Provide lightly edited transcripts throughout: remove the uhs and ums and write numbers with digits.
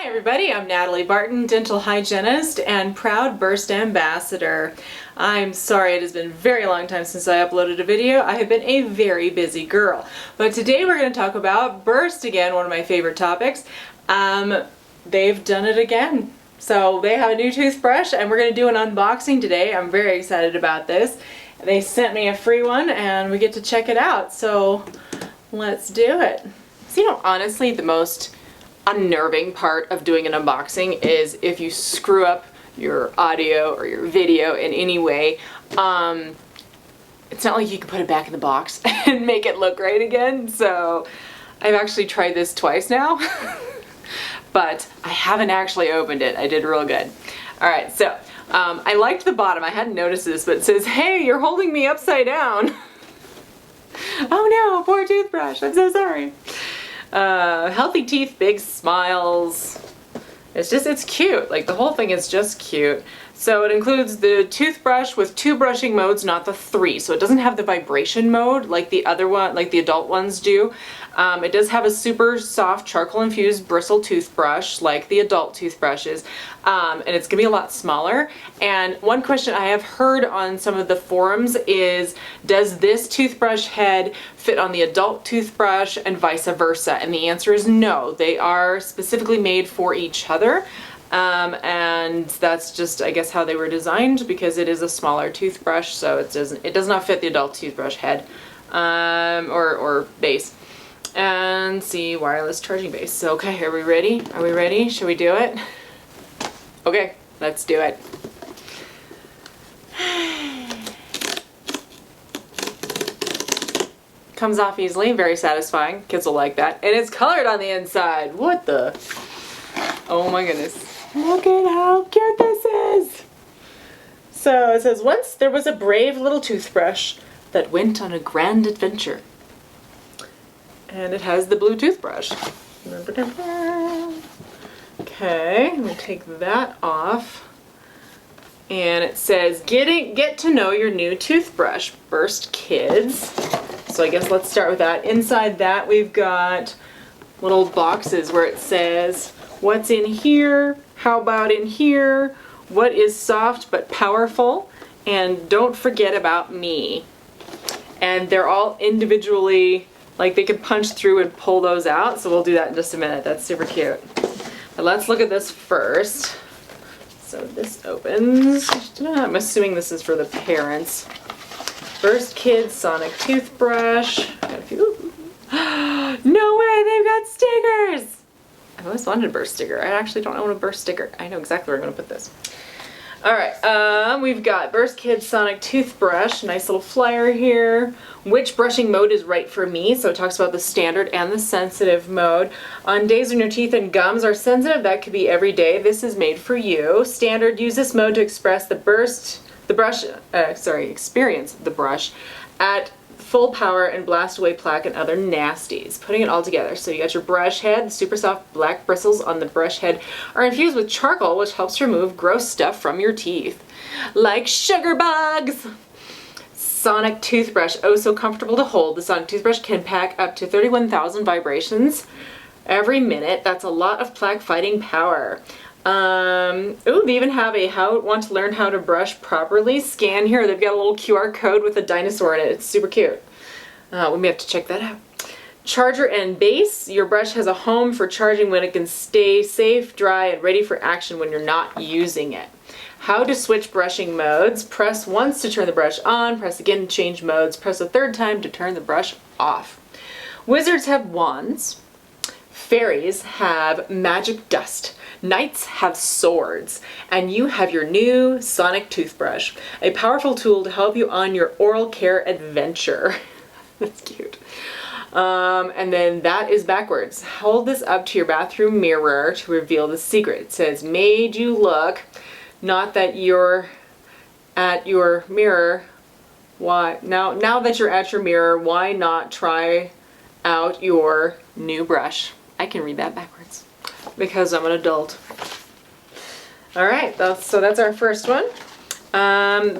Hi everybody, I'm Natalie Barton, dental hygienist and proud Burst ambassador. I'm sorry it has been a very long time since I uploaded a video. I have been a very busy girl. But today we're going to talk about Burst again, one of my favorite topics. They've done it again. So they have a new toothbrush and we're going to do an unboxing today. I'm very excited about this. They sent me a free one and we get to check it out. So let's do it. So you know, honestly, the most unnerving part of doing an unboxing is if you screw up your audio or your video in any way. It's not like you can put it back in the box and make it look right again. So I've actually tried this twice now, but I haven't actually opened it. I did real good. All right, so I liked the bottom. I hadn't noticed this, but it says, "Hey, you're holding me upside down." Oh no, poor toothbrush. I'm so sorry. Healthy teeth, big smiles. It's cute. Like the whole thing is just cute. So it includes the toothbrush with 2 brushing modes, not the 3. So it doesn't have the vibration mode like the other one, like the adult ones do. It does have a super soft charcoal infused bristle toothbrush like the adult toothbrushes. And it's gonna be a lot smaller. And one question I have heard on some of the forums is, does this toothbrush head fit on the adult toothbrush and vice versa? And the answer is no. They are specifically made for each other. And that's just, I guess, how they were designed, because it is a smaller toothbrush, so it does not fit the adult toothbrush head, or base. And see, wireless charging base. So, okay, are we ready? Are we ready? Should we do it? Okay, let's do it. Comes off easily, very satisfying. Kids will like that. And it's colored on the inside. What the? Oh my goodness. Look at how cute this is! So it says, once there was a brave little toothbrush that went on a grand adventure. And it has the blue toothbrush. Okay, I'm going to take that off. And it says, get to know your new toothbrush, BURSTkids. So I guess let's start with that. Inside that we've got little boxes where it says, what's in here? How about in here? What is soft but powerful? And don't forget about me. And they're all individually, like they can punch through and pull those out. So we'll do that in just a minute. That's super cute. But let's look at this first. So this opens. I'm assuming this is for the parents. BURSTkids Sonic Toothbrush. Got a few. No way, they've got stickers! I've always wanted a Burst sticker. I actually don't own a Burst sticker. I know exactly where I'm going to put this. Alright, we've got BURSTkids Sonic Toothbrush. Nice little flyer here. Which brushing mode is right for me? So it talks about the standard and the sensitive mode. On days when your teeth and gums are sensitive, that could be every day. This is made for you. Standard, use this mode to express experience the brush at full power and blast away plaque and other nasties. Putting it all together. So you got your brush head. The super soft black bristles on the brush head are infused with charcoal, which helps remove gross stuff from your teeth, like sugar bugs. Sonic toothbrush. Oh, so comfortable to hold. The Sonic toothbrush can pack up to 31,000 vibrations every minute. That's a lot of plaque fighting power. Ooh, they even have a want to learn how to brush properly scan here. They've got a little QR code with a dinosaur in it. It's super cute. We may have to check that out. Charger and base. Your brush has a home for charging when it can stay safe, dry, and ready for action when you're not using it. How to switch brushing modes. Press once to turn the brush on. Press again to change modes. Press a third time to turn the brush off. Wizards have wands. Fairies have magic dust. Knights have swords. And you have your new Sonic toothbrush, a powerful tool to help you on your oral care adventure. That's cute. And then that is backwards. Hold this up to your bathroom mirror to reveal the secret. It says, made you look, not that you're at your mirror. Why? Now that you're at your mirror, why not try out your new brush? I can read that backwards because I'm an adult. All right, so that's our first one.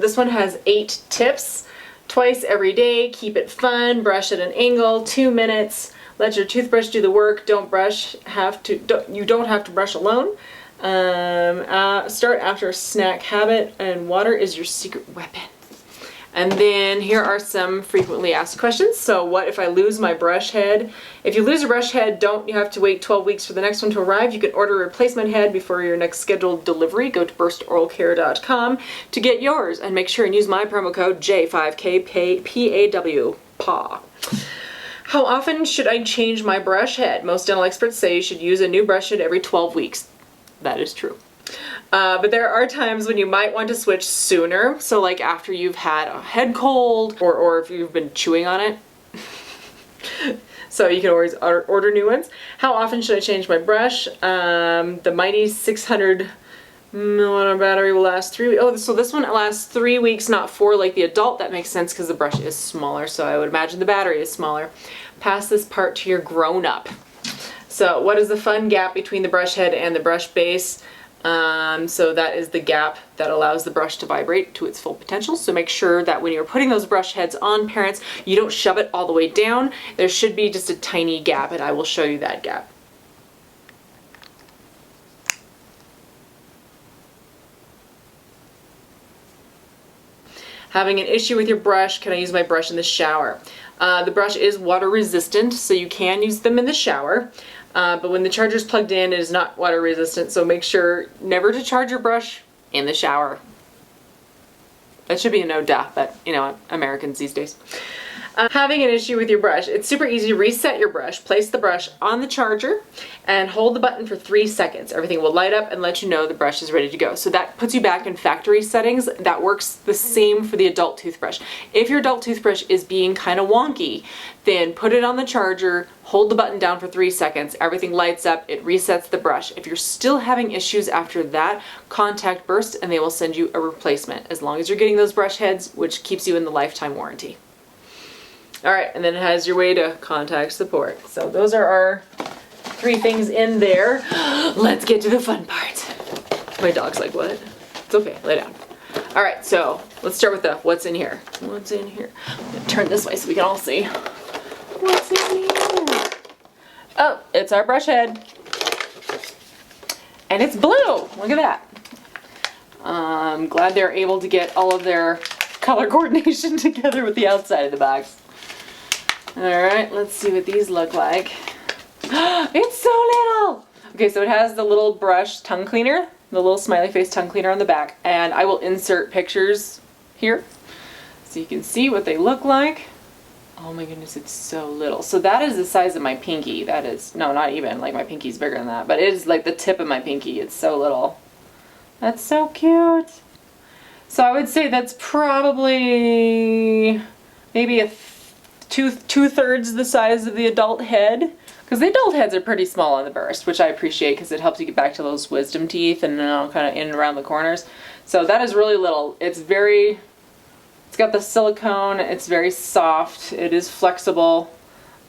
This one has 8 tips. Twice every day, keep it fun, brush at an angle, 2 minutes, Let your toothbrush do the work. You don't have to brush alone. Start after a snack habit, and water is your secret weapon. And then here are some frequently asked questions. So what if I lose my brush head? If you lose a brush head, you have to wait 12 weeks for the next one to arrive. You can order a replacement head before your next scheduled delivery. Go to burstoralcare.com to get yours, and make sure and use my promo code J5KPAW, PAW. How often should I change my brush head? Most dental experts say you should use a new brush head every 12 weeks. That is true. But there are times when you might want to switch sooner. So like after you've had a head cold, or if you've been chewing on it. So you can always order new ones. How often should I change my brush? The mighty 600 milliamp battery will last 3 weeks. Oh, so this one lasts 3 weeks, not 4 like the adult. That makes sense because the brush is smaller. So I would imagine the battery is smaller. Pass this part to your grown-up. So what is the fun gap between the brush head and the brush base? So that is the gap that allows the brush to vibrate to its full potential. So make sure that when you're putting those brush heads on, parents, you don't shove it all the way down. There should be just a tiny gap, and I will show you that gap. Having an issue with your brush, can I use my brush in the shower? The brush is water resistant, so you can use them in the shower. But when the charger is plugged in, it is not water resistant, so make sure never to charge your brush in the shower. That should be a no-duh, but you know what, Americans these days. Having an issue with your brush, it's super easy to reset your brush. Place the brush on the charger and hold the button for 3 seconds. Everything will light up and let you know the brush is ready to go. So that puts you back in factory settings. That works the same for the adult toothbrush. If your adult toothbrush is being kind of wonky, then put it on the charger, hold the button down for 3 seconds, everything lights up, it resets the brush. If you're still having issues after that, contact Burst and they will send you a replacement, as long as you're getting those brush heads, which keeps you in the lifetime warranty. All right, and then it has your way to contact support. So those are our 3 things in there. Let's get to the fun part. My dog's like, what? It's okay, lay down. All right, so let's start with the what's in here. What's in here? I'm gonna turn this way so we can all see. What's in here? Oh, it's our brush head. And it's blue, look at that. I'm glad they're able to get all of their color coordination together with the outside of the box. All right, let's see what these look like. It's so little! Okay, so it has the little brush tongue cleaner, the little smiley face tongue cleaner on the back, and I will insert pictures here so you can see what they look like. Oh my goodness, it's so little. So that is the size of my pinky. That is, no, not even, like my pinky's bigger than that, but it is like the tip of my pinky. It's so little. That's so cute. So I would say that's probably maybe a two-thirds the size of the adult head, because the adult heads are pretty small on the Burst, which I appreciate because it helps you get back to those wisdom teeth and kind of in and around the corners. So that is really little. It's got the silicone. It's very soft. It is flexible.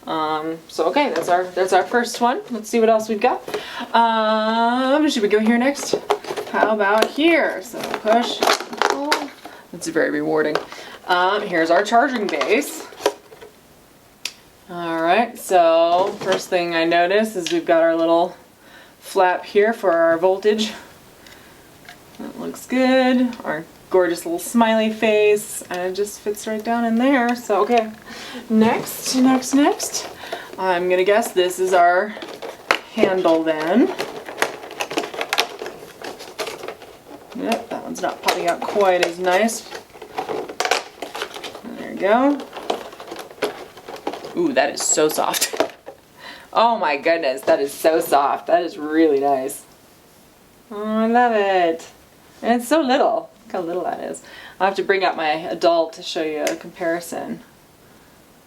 So okay, that's our first one. Let's see what else we've got. Should we go here next? How about here? So push, pull. It's very rewarding. Here's our charging base. Alright, so first thing I notice is we've got our little flap here for our voltage. That looks good. Our gorgeous little smiley face, and it just fits right down in there. So okay, next. I'm gonna guess this is our handle then. Yep, that one's not popping out quite as nice. There we go. Ooh, that is so soft. Oh my goodness, that is so soft. That is really nice. Oh, I love it. And it's so little. Look how little that is. I'll have to bring out my adult to show you a comparison.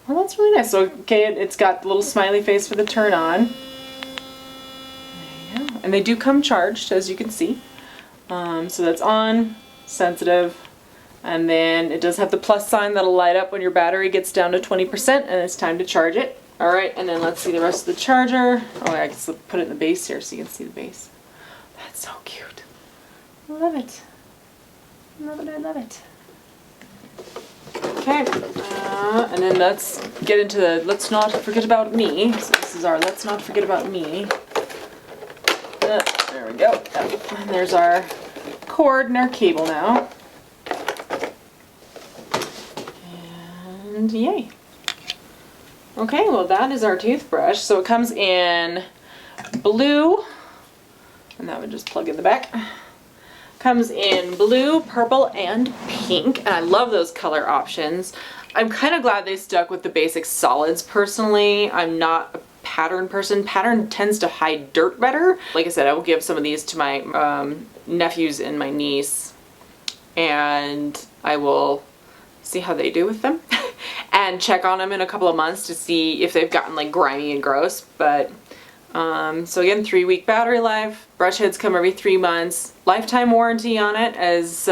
Oh, that's really nice. So, okay, it's got the little smiley face for the turn on. There you go. And they do come charged, as you can see. So that's on, sensitive. And then it does have the plus sign that'll light up when your battery gets down to 20% and it's time to charge it. Alright, and then let's see the rest of the charger. Oh, I guess I'll put it in the base here so you can see the base. That's so cute. I love it. I love it, I love it. Okay, and then let's get into the let's not forget about me. So this is our let's not forget about me. There we go. And there's our cord and our cable now. And yay. Okay, well that is our toothbrush. So it comes in blue, and that would just plug in the back. Comes in blue, purple, and pink, and I love those color options. I'm kind of glad they stuck with the basic solids personally. I'm not a pattern person. Pattern tends to hide dirt better. Like I said, I will give some of these to my nephews and my niece, and I will see how they do with them and check on them in a couple of months to see if they've gotten like grimy and gross. But so again, 3-week battery life. Brush heads come every 3 months. Lifetime warranty on it as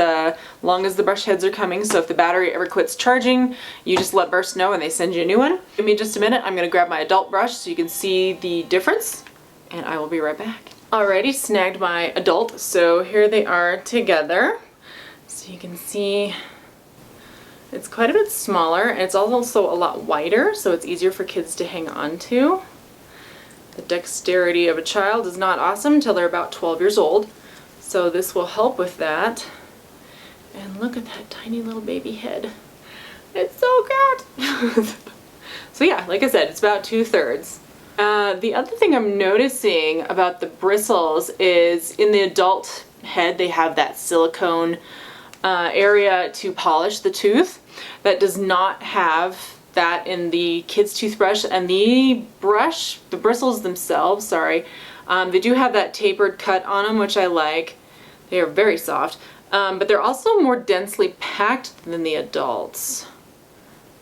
long as the brush heads are coming. So if the battery ever quits charging, you just let Burst know and they send you a new one. Give me just a minute. I'm going to grab my adult brush so you can see the difference, and I will be right back. Alrighty, snagged my adult. So here they are together. So you can see it's quite a bit smaller, and it's also a lot wider, so it's easier for kids to hang on to. The dexterity of a child is not awesome until they're about 12 years old, so this will help with that. And look at that tiny little baby head. It's so cute! So yeah, like I said, it's about 2/3. The other thing I'm noticing about the bristles is in the adult head they have that silicone area to polish the tooth. That does not have that in the kids' toothbrush, and the bristles themselves, sorry, they do have that tapered cut on them, which I like. They are very soft, but they're also more densely packed than the adults.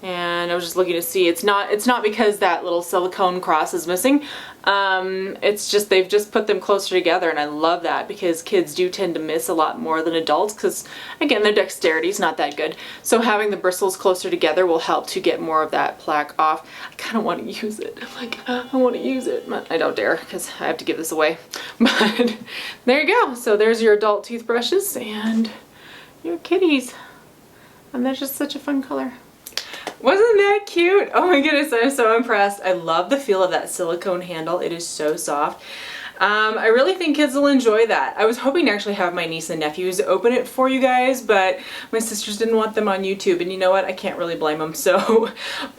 And I was just looking to see, it's not because that little silicone cross is missing. It's just they've just put them closer together, and I love that because kids do tend to miss a lot more than adults because, again, their dexterity is not that good. So having the bristles closer together will help to get more of that plaque off. I kind of want to use it. I'm like, I want to use it, but I don't dare because I have to give this away. But there you go. So there's your adult toothbrushes and your kitties. And that's just such a fun color. Wasn't that cute? Oh my goodness, I'm so impressed. I love the feel of that silicone handle. It is so soft. I really think kids will enjoy that. I was hoping to actually have my niece and nephews open it for you guys, but my sisters didn't want them on YouTube, and you know what? I can't really blame them. So,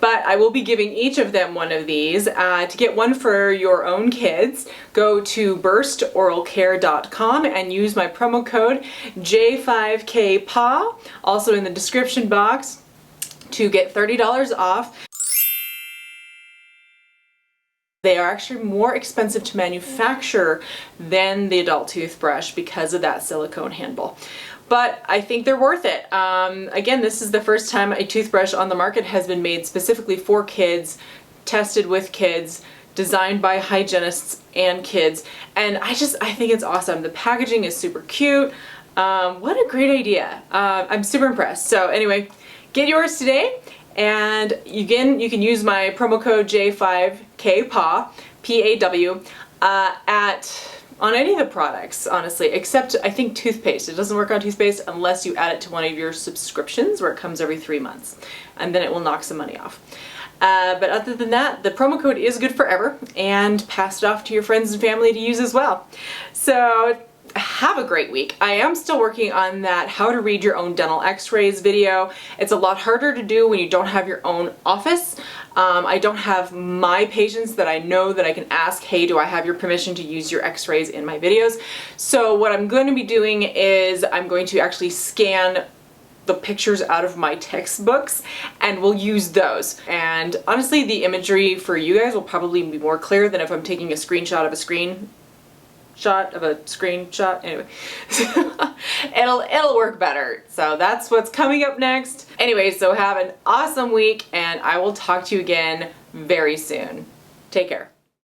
but I will be giving each of them one of these. To get one for your own kids, go to BURSToralcare.com and use my promo code J5KPA, also in the description box, to get $30 off. They are actually more expensive to manufacture than the adult toothbrush because of that silicone handle. But I think they're worth it. Again, this is the first time a toothbrush on the market has been made specifically for kids, tested with kids, designed by hygienists and kids. And I think it's awesome. The packaging is super cute. What a great idea. I'm super impressed. So anyway, get yours today, and again, you can use my promo code J5KPAW, P-A-W, on any of the products, honestly, except I think toothpaste. It doesn't work on toothpaste unless you add it to one of your subscriptions where it comes every 3 months, and then it will knock some money off. But other than that, the promo code is good forever, and pass it off to your friends and family to use as well. So have a great week. I am still working on that how to read your own dental x-rays video. It's a lot harder to do when you don't have your own office. I don't have my patients that I know that I can ask, hey, do I have your permission to use your x-rays in my videos? So what I'm going to be doing is I'm going to actually scan the pictures out of my textbooks, and we'll use those. And honestly, the imagery for you guys will probably be more clear than if I'm taking a screenshot of a screenshot. Anyway, it'll work better. So that's what's coming up next. Anyway, so have an awesome week, and I will talk to you again very soon. Take care.